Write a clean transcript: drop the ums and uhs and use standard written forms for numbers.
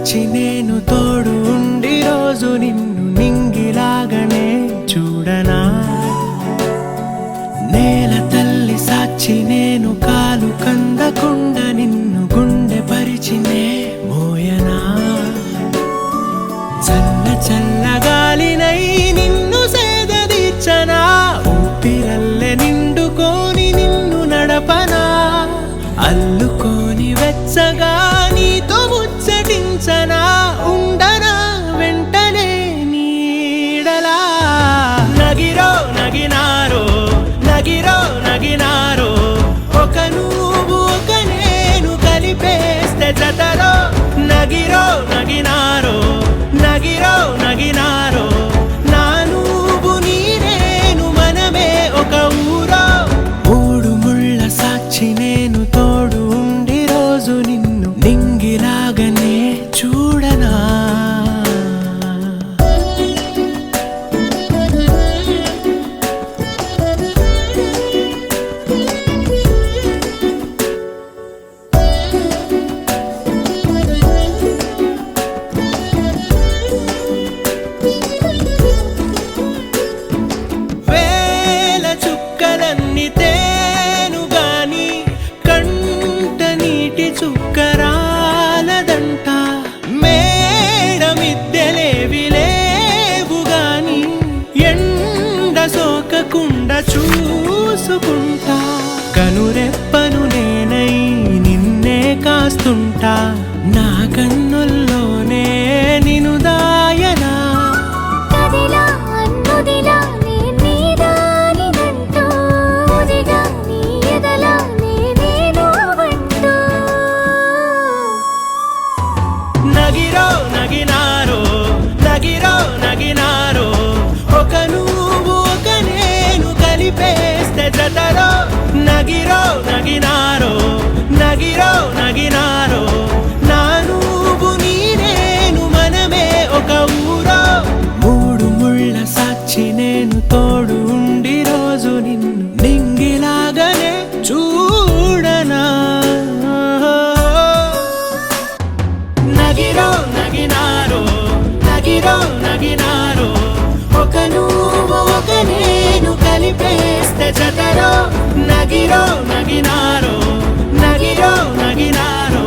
సాక్షి నేను తోడు ఉండి రోజు నిన్ను నింగిలాగనే చూడనా. నేల తల్లి సాక్షి నేను కాలు కందకుండా నిన్ను గుండె పరిచినే మోయనా. చల్ల చల్లగాలినై నిన్ను సేదదీర్చనా. ఊపిరల్లె నిండుకొని నిన్ను నడపనా. అల్లుకొని వెచ్చగా నీతో ముచ్చటించనా. ఉండనా వెంటనే నీడలా. నగిరో నగినారో నగిరో నగినారో ఒక నువ్వు ఒక నేను కలిపేస్తే జతలో. నగిరో నగినారో నగిరో నగినారో నా నువ్వు నీ నేను మనమే ఒక ఊరో. మూడు ముళ్ళ సాక్షి నేను తోడు ఉండి రోజు నిన్ను నింగిలాగనే చూడనా. వేల చుక్కలన్నీ తేను గాని కంట నీటి చుక్కరాలదంట. మేడ మిద్దెలేవి లేవు గాని ఎండ సోకకుండా చూసుకుంటా. కనురెప్పను నేనై నిన్నే కాస్తుంటా. నా కన్నుల్లోనే నిను దాయనా. కదిలా అన్నుదిలా నీ నీదానిదంటూ ఉదిగా నీ ఎదలా నేనేను అంటూ. నగిరో నగినారో నగిరో నగినారో ఒక నువ్వు ఒక నేను కలిపేస్తే జతలో. నగిరో నగినారో నగిరో నగినారో నా నువ్వు నీ నేను మనమే ఒక ఊరో. మూడు ముళ్ళ సాక్షి నేను తోడు ఉండి రోజు నిన్ను నింగిలాగనే చూడనా. నగిరో నగినారో నగిరో నగినారో ఒక నువ్వు ఒక నేను కలిపేస్తే జతలో. నగిరో నగినారో నగిరో నగినారో